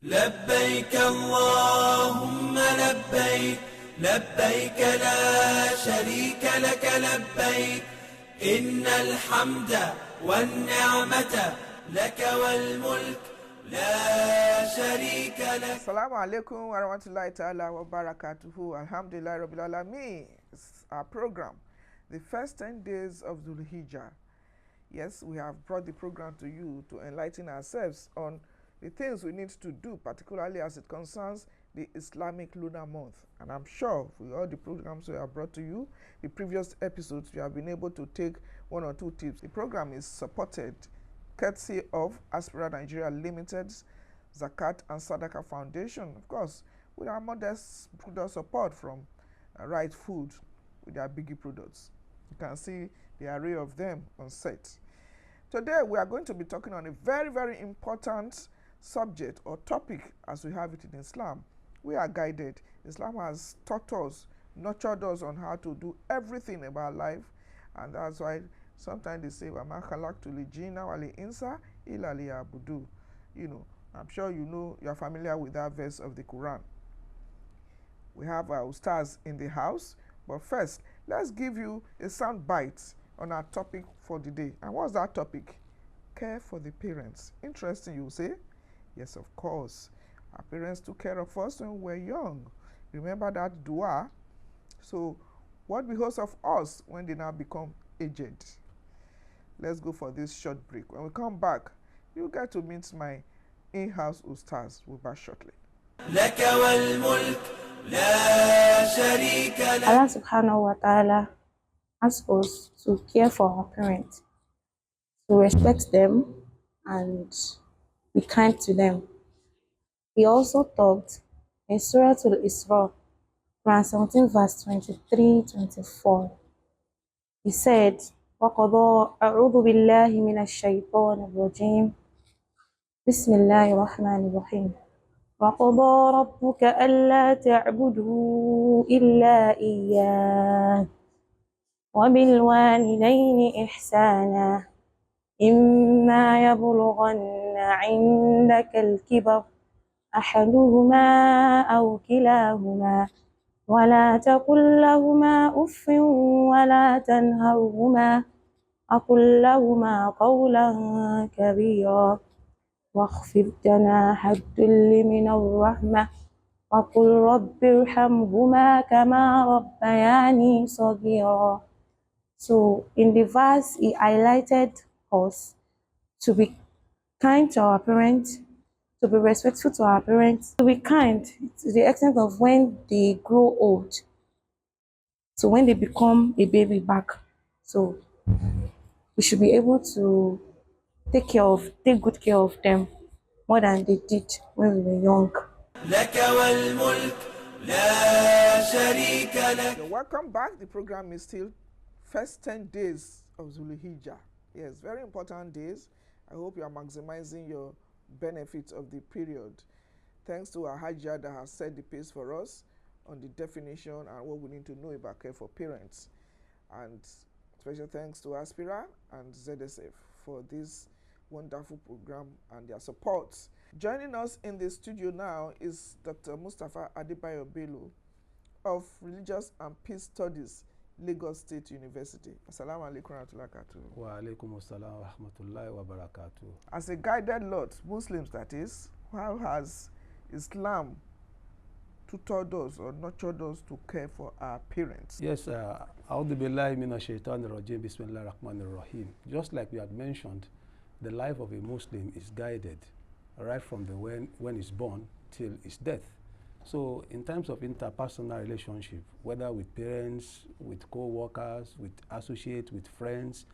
لبيك اللهم لبيك لبيك لا شريك لك لبيك إن الحمد والنعمة لك والملك لا شريك لك. Assalamu alaikum wa rahmatullahi ta'ala wa barakatuhu. Alhamdulillah Rabbil Alameen. It's our program, the first 10 days of Dhul Hijjah. Yes, we have brought the program to you to enlighten ourselves on the things we need to do, particularly as it concerns the Islamic lunar month. And I'm sure with all the programs we have brought to you, the previous episodes, you have been able to take one or two tips. The program is supported courtesy of Aspira Nigeria Limited's Zakat and Sadaqah Foundation, of course, with our modest product support from Right Food with their biggie products. You can see the array of them on set. Today we are going to be talking on a very, very important subject or topic as we have it in Islam. We are guided. Islam has taught us, nurtured us on how to do everything about life, and that's why sometimes they say, وَمَا خَلَقْتُ الْجِنَّ وَالْإِنسَ إِلَّا لِيَعْبُدُونِ. You know, I'm sure you're familiar with that verse of the Quran. We have our ustaz in the house, but first, let's give you a sound bite on our topic for the day. And what's that topic? Care for the parents. Interesting, you say? Yes, of course. Our parents took care of us when we were young. Remember that dua? So, what behoves of us when they now become aged? Let's go for this short break. When we come back, you'll get to meet my in-house ustaz. We'll be back shortly. لك والملك لا شريك لك. Allah subhanahu wa ta'ala asks us to care for our parents, to respect them and be kind to them. He also talked in Surah Al-Isra, Quran 17 verse 23-24. He said, وَقَضَى أَعُوذُ بِاللَّهِ مِنَ الشَّيْطَانِ الرَّجِيمِ بسم الله الرحمن الرحيم وَقَضَى رَبُّكَ أَلَّا تَعْبُدُوا إِلَّا إِيَّاهُ وَبِالْوَالِدَيْنِ إِحْسَانًا إِمَّا يَبْلُغَنَّ عِندَكَ الْكِبَرَ أَحَدُهُمَا أَوْ كِلَاهُمَا وَلَا تَقُل لَّهُمَا أُفٍّ وَلَا تَنْهَرْهُمَا وَقُل لَّهُمَا قَوْلًا كَبِيرًا واخفض جناح الذل من الرحمة وقل رب ارحمهما كما ربياني صغيرا. So in the verse, he highlighted us to be kind to our parents, to be respectful to our parents, to be kind to the extent of when they grow old, so when they become a baby back. So we should be able to take good care of them more than they did when we were young. لك والملك لا شريك لك. So welcome back. The program is still first 10 days of Dhul Hijjah. Yes, very important days. I hope you are maximizing your benefits of the period. Thanks to our Hijjah that has set the pace for us on the definition and what we need to know about care for parents. And special thanks to Aspira and ZSF for this wonderful program and their support. Joining us in the studio now is Dr. Mustafa Adebayo Bello of Religious and Peace Studies, Lagos State University. Assalamu alaikum warahmatullahi wabarakatuh. Wa alaikum assalam wa rahmatullahi wa barakatuh. As a guided lot, Muslims that is, how has Islam tutored us or nurtured us to care for our parents? Yes, A'udhu billahi minash shaitanir rajim, bismillahir rahmanir rahim. Just like we had mentioned, the life of a Muslim is guided right from the when he's born till his death. So in terms of interpersonal relationship, whether with parents, with co-workers, with associates, with friends,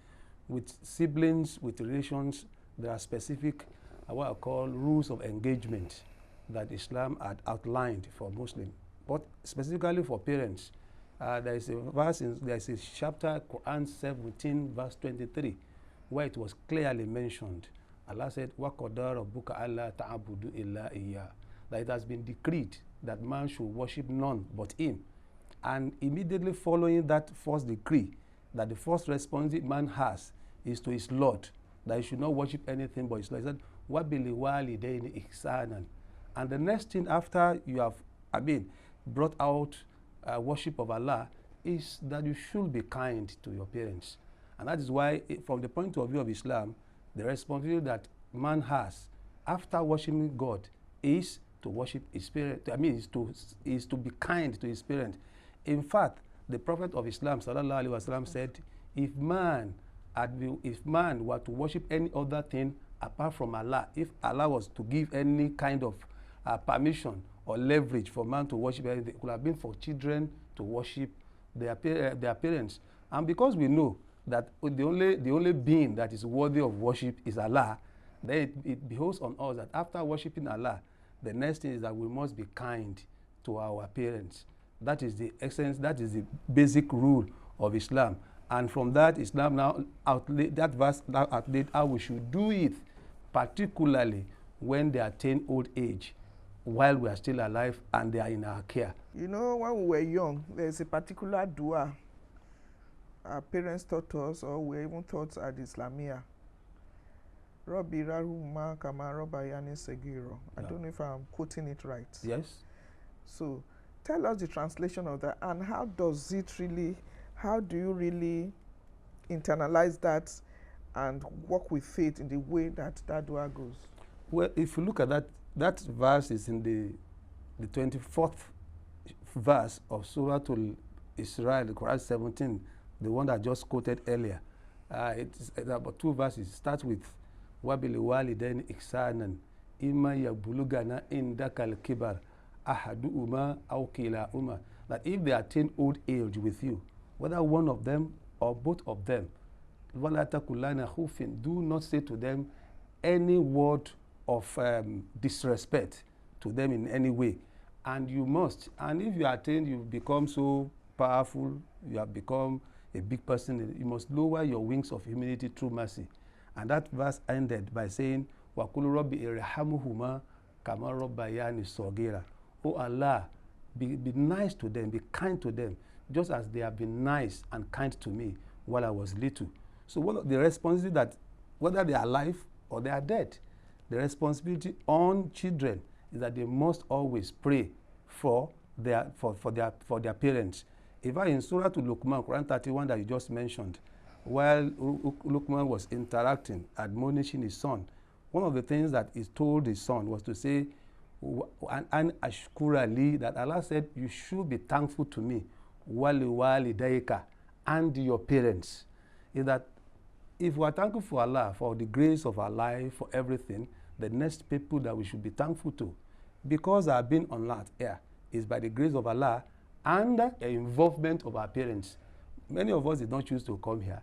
with siblings, with relations, there are specific, what I call rules of engagement that Islam had outlined for Muslims. But specifically for parents, there is a chapter, Quran 17 verse 23, where it was clearly mentioned. Allah said, وَقَضَى رَبُّكَ أَلَّا تَعْبُدُوا إِلَّا إِيَّاهُ, that it has been decreed that man should worship none but him. And immediately following that first decree, that the first response man has is to his Lord, that he should not worship anything but his Lord. He said, وَبِالْوَالِدَيْنِ إِحْسَانًا, And the next thing after you have, brought out worship of Allah is that you should be kind to your parents. And that is why, from the point of view of Islam, the responsibility that man has after worshiping God is to worship his parent. Is to be kind to his parent. In fact, the Prophet of Islam, sallallahu alaihi wasallam, said, if man were to worship any other thing apart from Allah, if Allah was to give any kind of permission or leverage for man to worship anything, it could have been for children to worship their parents. And because we know that the only being that is worthy of worship is Allah, then it behoves on us that after worshiping Allah, the next thing is that we must be kind to our parents. That is the essence, that is the basic rule of Islam. And from that, Islam now that verse now outlaid how we should do it, particularly when they attain old age, while we are still alive and they are in our care. You know, when we were young, there's a particular dua our parents taught us, or we even taught at Islamia. Rabbi Rahuma Kama Rabbayani Segiro. I don't know if I'm quoting it right. Yes. So tell us the translation of that, and how do you really internalize that and work with it in the way that that dua goes? Well, if you look at that verse is in the 24th verse of Surah Al-Isra, Quran 17, the one that I just quoted earlier. It's about 2 verses. It starts with وَبِلِ وَالِدَيْنِ إِحْسَانًا إِمَّا يَبْلُغَنَا عِنْدَكَ الْكِبَرَ أَحَدُهُمَا أَوْ كِلَاهُمَا. That if they attain old age with you, whether one of them or both of them, وَلَا تَقُلَّنَا خُوفٍ, do not say to them any word of disrespect to them in any way. And you must. And if you attain, you become so powerful, you have become a big person, you must lower your wings of humility through mercy. And that verse ended by saying, وَقُلُ رَبِّ إِرْحَمُهُمَا كَمَا رَبَّيَانِ صَغِيرًا. Oh Allah, be nice to them, be kind to them, just as they have been nice and kind to me while I was little. So one of the responsibility that, whether they are alive or they are dead, the responsibility on children is that they must always pray for their parents. Even in Surah to Luqman, Quran 31 that you just mentioned, while Luqman was interacting, admonishing his son, one of the things that he told his son was to say, and ashkurali, that Allah said, you should be thankful to me, wali walidayka, and your parents. Is that if we are thankful for Allah, for the grace of our life, for everything, the next people that we should be thankful to, because our being on earth here is by the grace of Allah and the involvement of our parents. Many of us did not choose to come here.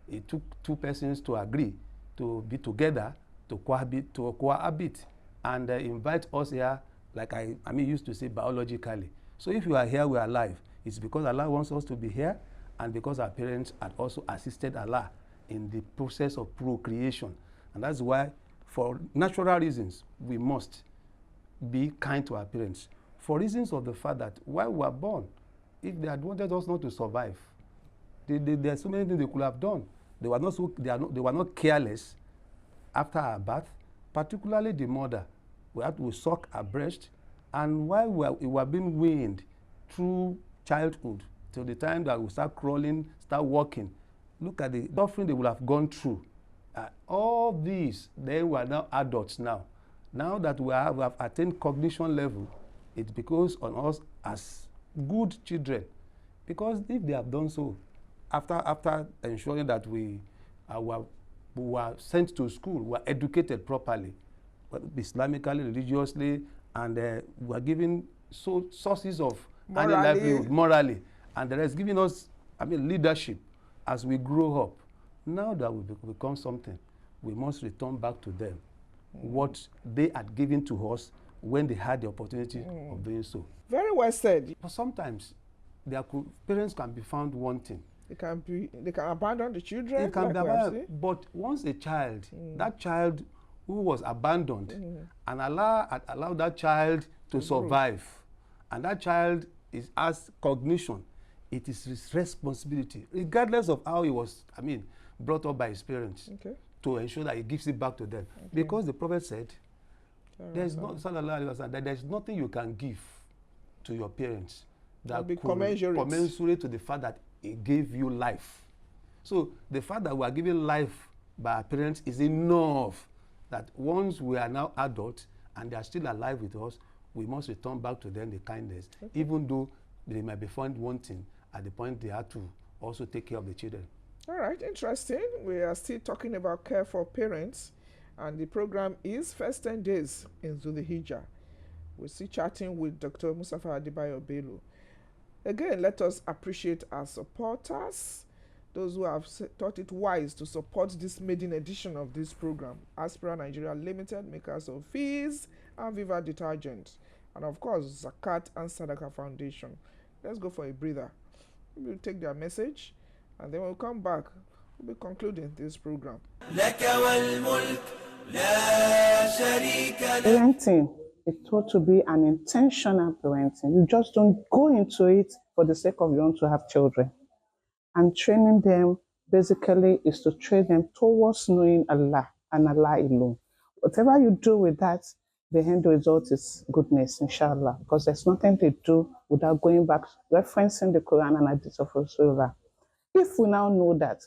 It took 2 persons to agree to be together, to cohabit and invite us here, like I used to say, biologically. So if you are here, we are alive. It's because Allah wants us to be here, and because our parents had also assisted Allah in the process of procreation. And that's why, for natural reasons, we must be kind to our parents. For reasons of the fact that while we were born, if they had wanted us not to survive, there are so many things they could have done. They were not careless after our birth, particularly the mother. We had to suck our breast, and while we were being weaned through childhood till the time that we start crawling, start walking, look at the suffering they would have gone through. All these, they were now adults now. Now that we have attained cognition level, it's because on us as good children. Because if they have done so, after ensuring that we were sent to school, were educated properly, Islamically, religiously, and we were given sources of livelihood, morally, and the rest giving us, leadership as we grow up. Now that we become something, we must return back to them what they had given to us when they had the opportunity of doing so. Very well said. But sometimes parents can be found wanting. They can abandon the children. They can be abandoned. But once a child, that child who was abandoned, and Allah had allowed that child to survive, and that child has cognition, it is his responsibility, regardless of how he was, brought up by his parents, to ensure that he gives it back to them. Because the Prophet said, There's no, sallallahu alaihi wasallam, that there's nothing you can give to your parents that be could commensurate to the fact that he gave you life. So the fact that we are giving life by our parents is enough that once we are now adults and they are still alive with us, we must return back to them the kindness, even though they might be found wanting at the point they have to also take care of the children. All right, interesting. We are still talking about care for parents, and the program is First 10 Days in Dhul Hijjah. We're still chatting with Dr. Mustafa Adebayo Bello. Again, let us appreciate our supporters, those who have thought it wise to support this maiden edition of this program. Aspira Nigeria Limited, makers of Fees and Viva Detergent, and of course, Zakat and Sadaka Foundation. Let's go for a breather. We'll take their message, and then we'll come back. We'll be concluding this program. Parenting is thought to be an intentional parenting. You just don't go into it for the sake of you want to have children. And training them basically is to train them towards knowing Allah and Allah alone. Whatever you do with that, the end result is goodness, inshallah, because there's nothing they do without going back, referencing the Quran and Hadith of Rasulullah. If we now know that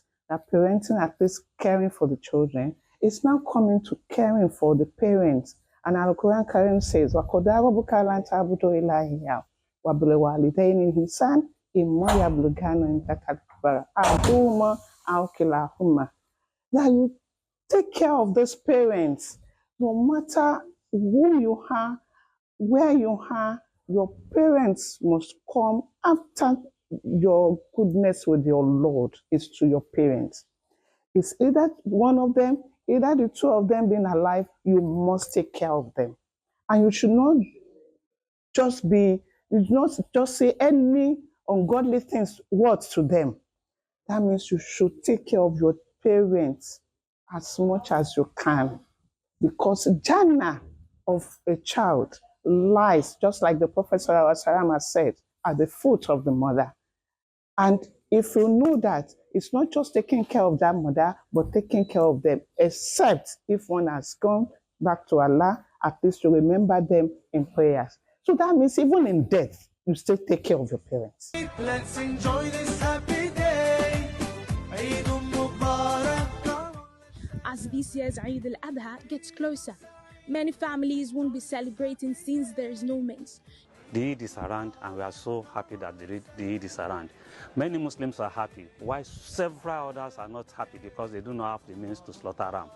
parenting, at least caring for the children, is now coming to caring for the parents. And Al-Quran Karim says, وَقَدَ رَبُّكَ أَلَّا تَعْبُدُوا إِلَّا إِيَّاهُ وَبِالْوَالِدَيْنِ إِحْسَانًا إِمَّا يَبْلُغَنَّ عِندَكَ الْكِبَرَ أَحَدُهُمَا أَوْ كِلَاهُمَا. That you take care of those parents, no matter who you are, where you are, your parents must come after your goodness with your Lord is to your parents. It's either one of them, either the two of them being alive, you must take care of them. And you should not just say any ungodly words to them. That means you should take care of your parents as much as you can. Because Jannah of a child lies, just like the Prophet ﷺ has said, at the foot of the mother. And if you know that, it's not just taking care of that mother, but taking care of them, except if one has gone back to Allah, at least you remember them in prayers. So that means even in death, you still take care of your parents. Let's enjoy this happy day. Eid Mubarak. As this year's Eid al-Adha gets closer, many families won't be celebrating since there is no means. The Eid is around, and we are so happy that the Eid is around. Many Muslims are happy, while several others are not happy because they do not have the means to slaughter ram.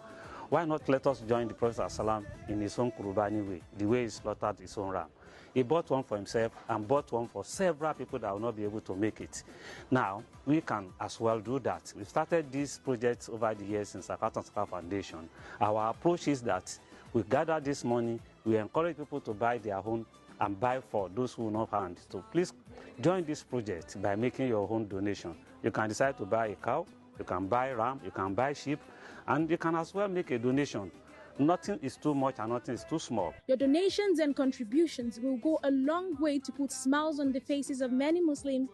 Why not let us join the Prophet ﷺ in his own Qurbani way, the way he slaughtered his own ram? He bought one for himself and bought one for several people that will not be able to make it. Now, we can as well do that. We started this project over the years in Zakat and Sadaka Foundation. Our approach is that we gather this money, we encourage people to buy their own and buy for those who not have. So please join this project by making your own donation. You can decide to buy a cow, you can buy ram, you can buy sheep, and you can as well make a donation. Nothing is too much and nothing is too small. Your donations and contributions will go a long way to put smiles on the faces of many Muslims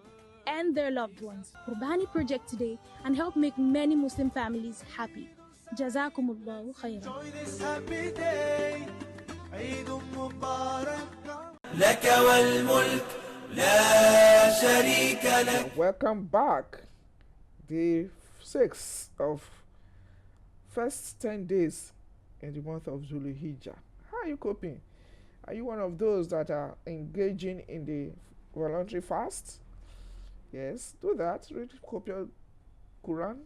and their loved ones. Qurbani Project today and help make many Muslim families happy. Jazakumullahu khairan. Enjoy this happy day. Eid Mubarak. لك والملك لا شريك لك. Welcome back. The 6th of first 10 days in the month of Dhul Hijjah. How are you coping? Are you one of those that are engaging in the voluntary fast? Yes, do that. Read, copy your Quran,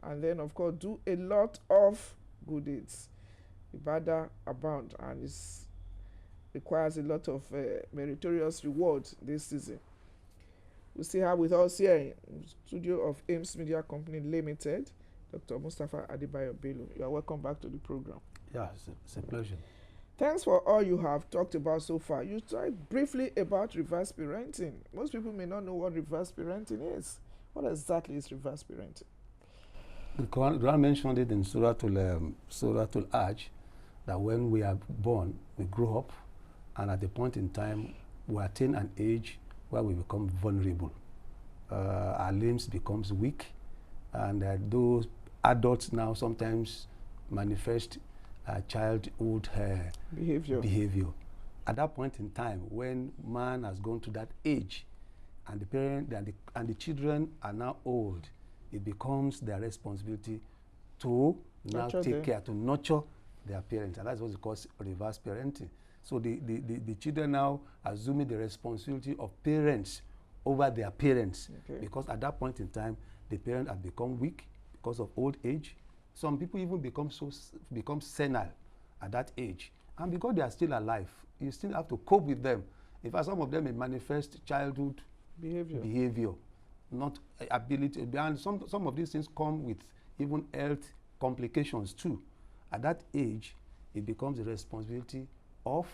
and then of course do a lot of good deeds. Ibadah abound, and it requires a lot of meritorious reward this season. We still have with us here in the studio of Ames Media Company Limited, Dr. Mustafa Adebayo Bello. You are welcome back to the program. Yeah, it's a pleasure. Thanks for all you have talked about so far. You talked briefly about reverse parenting. Most people may not know what reverse parenting is. What exactly is reverse parenting? The Quran mentioned it in Surah Al-Hajj, that when we are born, we grow up, and at the point in time, we attain an age where we become vulnerable. Our limbs becomes weak, and those adults now sometimes manifest childhood behavior. At that point in time, when man has gone to that age, and the parent and the children are now old, it becomes their responsibility to now take care, to nurture their parents, and that's what it calls reverse parenting. So the children now assuming the responsibility of parents over their parents, because at that point in time, the parents have become weak because of old age. Some people even become senile at that age, and because they are still alive, you still have to cope with them. In fact, some of them may manifest childhood behavior, not ability, and some of these things come with even health complications too. At that age, it becomes the responsibility of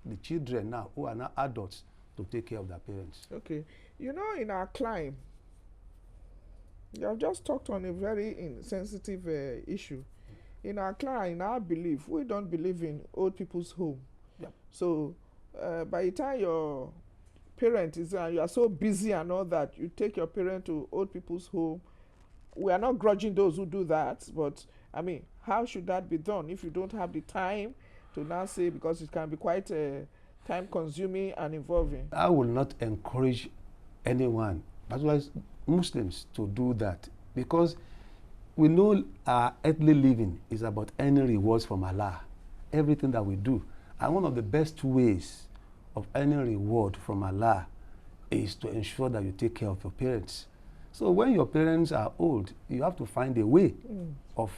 the children now, who are now adults, to take care of their parents. Okay. You know, in our climb, you have just talked on a very sensitive issue. In our climb, in our belief, we don't believe in old people's home. Yep. So by the time your parent is there and you are so busy and all that, you take your parent to old people's home. We are not grudging those who do that, but I mean, how should that be done if you don't have the time to now say, because it can be quite time consuming and involving? I will not encourage anyone, as well as Muslims, to do that, because we know our earthly living is about earning rewards from Allah, everything that we do. And one of the best ways of earning reward from Allah is to ensure that you take care of your parents. So when your parents are old, you have to find a way of,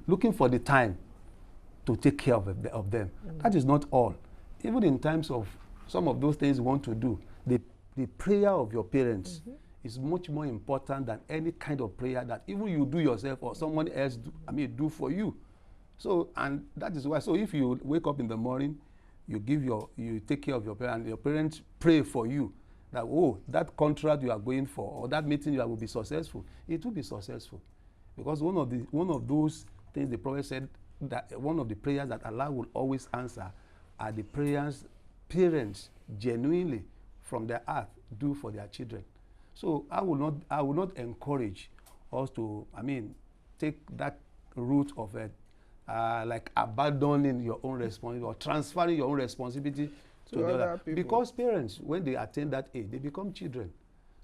looking for the time to take care of them. That is not all. Even in times of some of those things you want to do, the prayer of your parents is much more important than any kind of prayer that even you do yourself or someone else do for you. So, and that is why, so if you wake up in the morning, you take care of your parents, and your parents pray for you, that, oh, that contract you are going for, or that meeting you will be successful, it will be successful. Because one of those things the Prophet said, that one of the prayers that Allah will always answer are the prayers parents genuinely from their heart do for their children. So I will not encourage us to, take that route of like abandoning your own responsibility or transferring your own responsibility to the other people. Because parents, when they attain that age, they become children.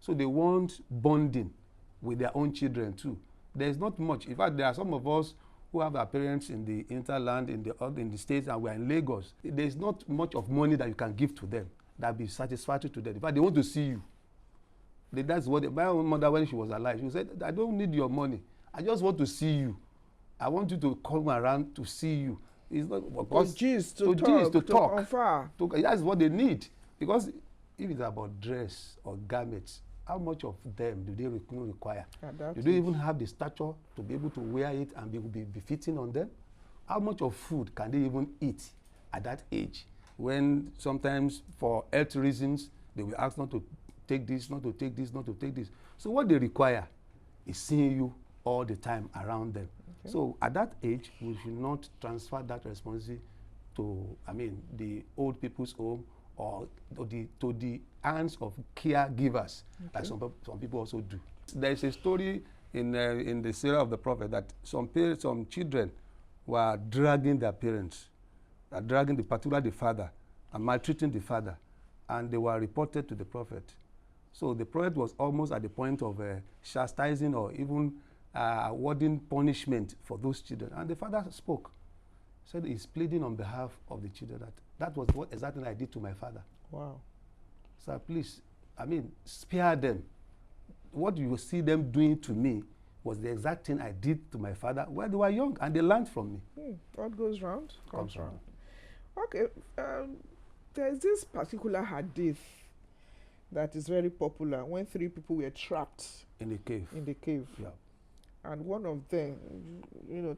So they want bonding with their own children too. There's not much. In fact, there are some of us who have our parents in the interland, in the States, and we're in Lagos. There's not much of money that you can give to them that will be satisfactory to them. In fact, they want to see you. That's what my own mother, when she was alive, she said, I don't need your money. I just want to see you. I want you to come around to see you. It's not because to talk. That's what they need. Because if it's about dress or garments, how much of them do they require? Do they even have the stature to be able to wear it and be fitting on them? How much of food can they even eat at that age? When sometimes for health reasons, they will ask not to take this, not to take this, not to take this. So what they require is seeing you all the time around them. Okay. So at that age, we should not transfer that responsibility to, the old people's home or to the hands of caregivers, like some people also do. There is a story in the Sirah of the Prophet that some children were dragging their parents, particularly the father, and maltreating the father, and they were reported to the Prophet. So the Prophet was almost at the point of chastising or even awarding punishment for those children. And the father spoke, said he's pleading on behalf of the children that was what exactly I did to my father. Wow. So please, spare them. What you see them doing to me was the exact thing I did to my father when they were young, and they learned from me. What goes round comes round. Okay, there's this particular hadith that is very popular when 3 people were trapped in the cave. Yeah. And one of them,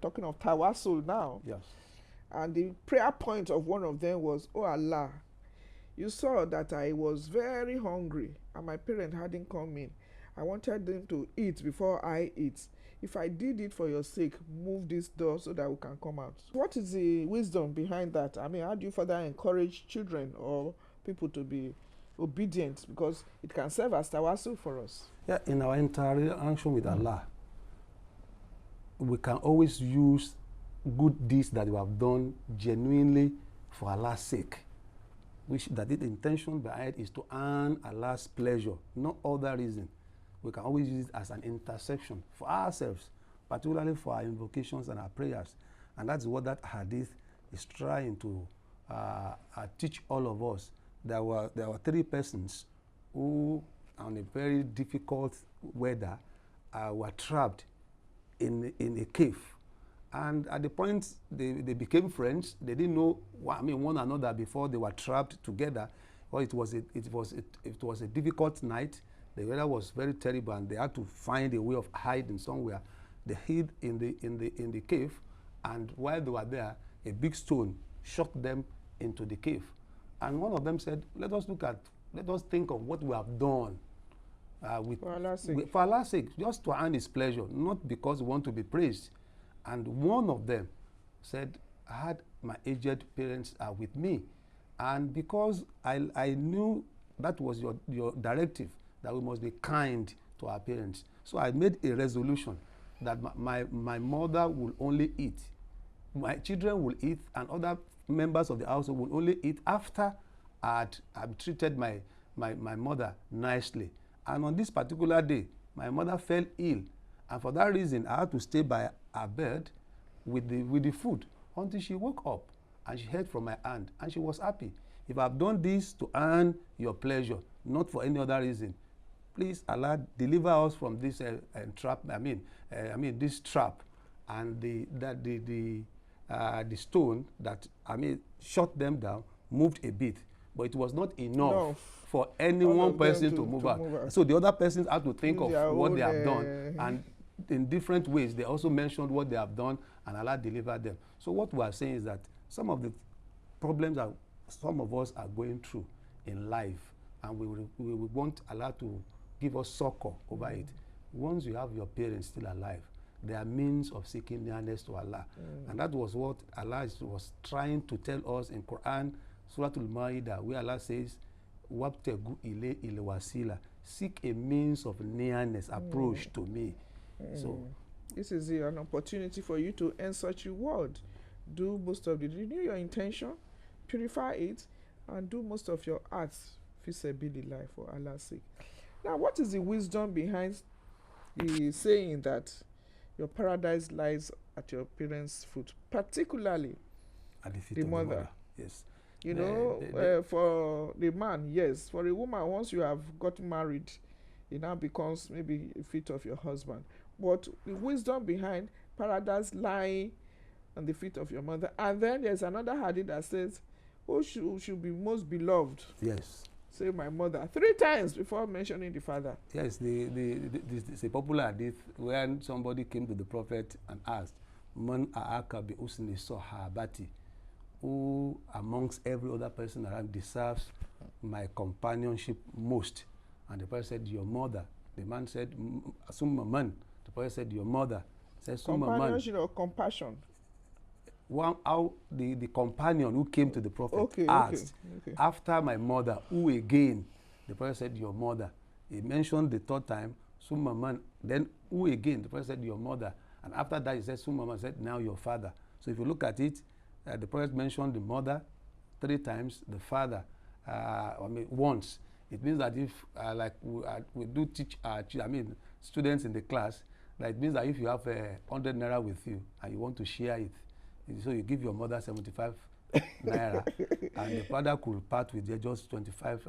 talking of tawassul now. Yes. And the prayer point of one of them was, oh Allah, you saw that I was very hungry and my parent hadn't come in. I wanted them to eat before I eat. If I did it for your sake, move this door so that we can come out. What is the wisdom behind that? How do you further encourage children or people to be obedient? Because it can serve as tawassul for us. Yeah, in our interaction with Allah, we can always use good deeds that you have done genuinely for Allah's sake, which that the intention behind is to earn Allah's pleasure, no other reason. We can always use it as an intercession for ourselves, particularly for our invocations and our prayers. And that's what that hadith is trying to teach all of us. There were 3 persons who, on a very difficult weather, were trapped in a cave. And at the point they became friends, they didn't know one another before they were trapped together. Well, it was a difficult night. The weather was very terrible, and they had to find a way of hiding somewhere. They hid in the cave, and while they were there, a big stone shot them into the cave. And one of them said, let us think of what we have done for Allah's sake, just to earn His pleasure, not because we want to be praised. And one of them said, I had my aged parents with me, and because I knew that was your directive, that we must be kind to our parents, so I made a resolution that my mother will only eat, my children will eat, and other members of the household will only eat after I've treated my mother nicely. And on this particular day, my mother fell ill, and for that reason, I had to stay by her bed with the food until she woke up, and she heard from my hand, and she was happy. If I've done this to earn your pleasure, not for any other reason, please, Allah, deliver us from this trap. This trap, and the stone that shot them down moved a bit, but it was not enough for any one person to move out. So the other persons had to think of what they have done, and in different ways they also mentioned what they have done, and Allah delivered them. So what we are saying is that some of the problems that some of us are going through in life, and we want Allah to give us succor over it. Once you have your parents still alive, there are means of seeking nearness to Allah. And that was what Allah was trying to tell us in Quran, Surah Al-Ma'idah, where Allah says, "Wabtegu ile wasila," seek a means of nearness, approach to me. So this is an opportunity for you to earn such reward. Do most of it. Renew your intention, purify it, and do most of your acts life for Allah's sake. Now, what is the wisdom behind the saying that your paradise lies at your parents' foot, particularly at the feet the of mother? The mother? Yes. You know, for the man, yes. For a woman, once you have got married, it now becomes maybe a feet of your husband. But the wisdom behind paradise lying on the feet of your mother. And then there's another hadith that says, who should be most beloved? Yes. Say my mother 3 times before mentioning the father. Yes, it's a popular hadith when somebody came to the Prophet and asked, Man a'aka bi usni sahabati, who amongst every other person around deserves my companionship most? And the Prophet said, your mother. The man said, Summa man. The Prophet said, your mother. Said, Summa man. Companionship or compassion? The companion who came to the Prophet asked, after my mother, who again? The Prophet said, your mother. He mentioned the 3rd time, Summa man. Then who again? The Prophet said, your mother. And after that, he said, Summa man. Said, now your father. So if you look at it, the Prophet mentioned the mother 3 times, the father once. It means that if we do teach students in the class, that it means that if you have 100 naira with you and you want to share it, so you give your mother 75 naira, and the father could part with just 25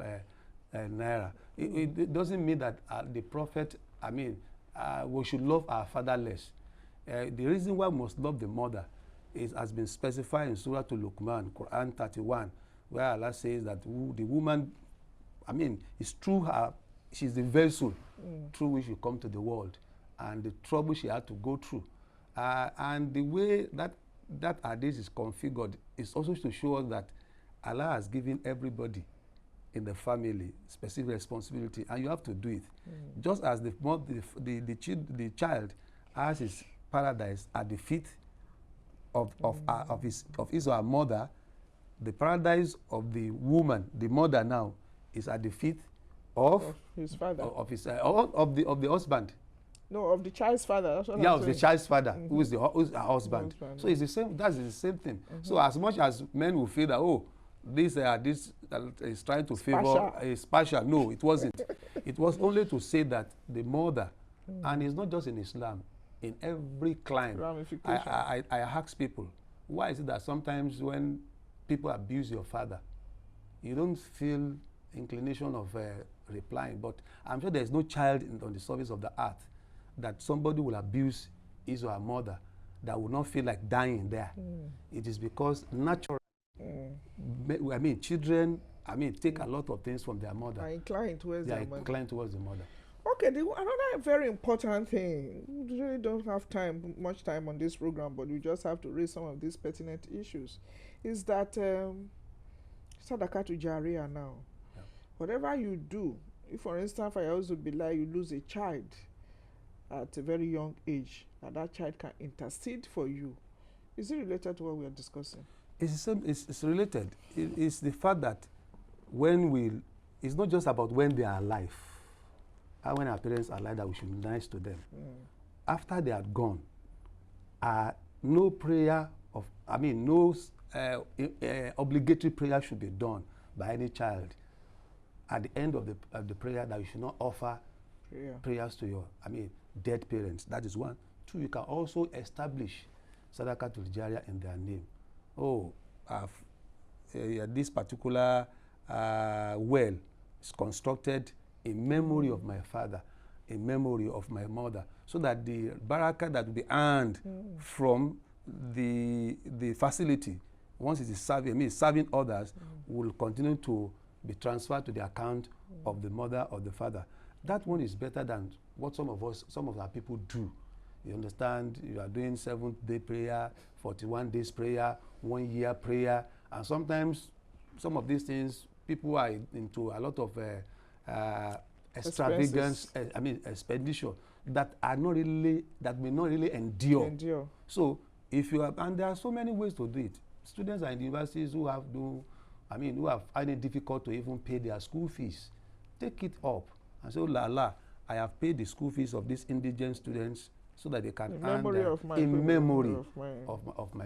naira. It doesn't mean that the Prophet, we should love our father less. The reason why we must love the mother has been specified in Surah Al-Luqman, Quran 31, where Allah says that the woman, it's through her, she's the vessel through which you come to the world, and the trouble she had to go through. And the way that hadith is configured is also to show us that Allah has given everybody in the family specific responsibility, and you have to do it. Just as the child has his paradise at the feet of his or her mother, the paradise of the woman, the mother now, is at the feet of his father, of the husband. No, of the child's father. That's what Yeah, I'm of the saying. child's father, who's her husband. Husband, So it's the same. That's the same thing. So as much as men will feel that, oh, this is trying to favor partial. is partial. No, it wasn't. It was only to say that the mother, and it's not just in Islam, in every clime. Ramification. I ask people, why is it that sometimes when people abuse your father, you don't feel inclination of replying? But I'm sure there's no child on the surface of the earth that somebody will abuse his or her mother that will not feel like dying there. It is because naturally, I mean, children, take a lot of things from their mother. Are inclined towards They are their mother. inclined towards the mother. Okay, another very important thing. We really don't have much time on this program, but we just have to raise some of these pertinent issues. Is that Sadaqah to Jariyah now? Yeah. Whatever you do, if for instance, for your Billah, you lose a child at a very young age, and that child can intercede for you. Is it related to what we are discussing? It's the same. It's related. It's the fact that it's not just about when they are alive. When our parents are alive, that we should be nice to them. After they are gone, no prayer no obligatory prayer should be done by any child at the end of the prayer, that you should not offer prayers to your dead parents. That is one. Two, you can also establish Sadaqah to Jariyah in their name. Oh, this particular well is constructed in memory of my father, in memory of my mother, so that the barakah that will be earned from the facility, once it is serving others, will continue to be transferred to the account of the mother or the father. That one is better than what some of our people do. You understand? You are doing 7th-day prayer, 41 days prayer, 1 year prayer, and sometimes some of these things, people are into a lot of extravagance, expenditure that may not really endure. So if you have, and there are so many ways to do it. Students are in universities who have finding it difficult to even pay their school fees. Take it up and say, oh la, I have paid the school fees of these indigent students so that they can in memory of my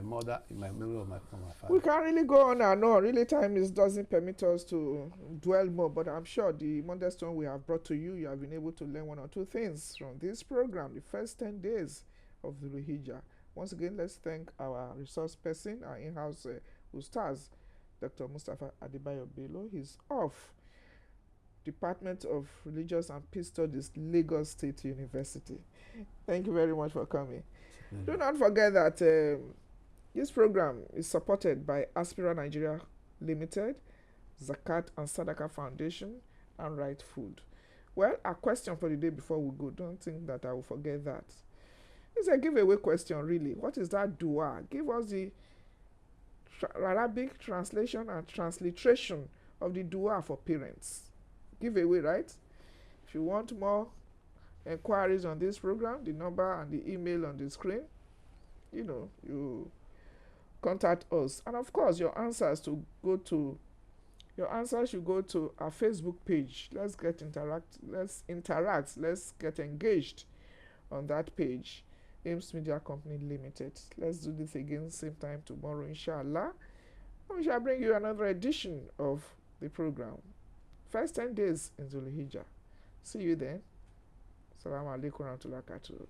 mother, in my memory of my father. We can't really go on and on. Really, time doesn't permit us to dwell more, but I'm sure the modest one we have brought to you, you have been able to learn 1 or 2 things from this program, the first 10 days of the Hijjah. Once again, let's thank our resource person, our in-house Ustaz, Dr. Mustafa Adebayo Bello. He's off Department of Religious and Peace Studies, Lagos State University. Thank you very much for coming. Do not forget that this program is supported by Aspira Nigeria Limited, Zakat and Sadaqah Foundation, and Right Food. Well, a question for the day before we go. Don't think that I will forget that. It's a giveaway question, really. What is that dua? Give us the Arabic translation and transliteration of the dua for parents. Giveaway, right? If you want more inquiries on this program, the number and the email on the screen, you contact us. And of course, your answers should go to our Facebook page. Let's interact, let's get engaged on that page. Ames Media Company Limited. Let's do this again same time tomorrow, inshallah. We shall bring you another edition of the program. First 10 days in Dhul Hijjah. See you then. Assalamu alaikum warahmatullahi wabarakatuh.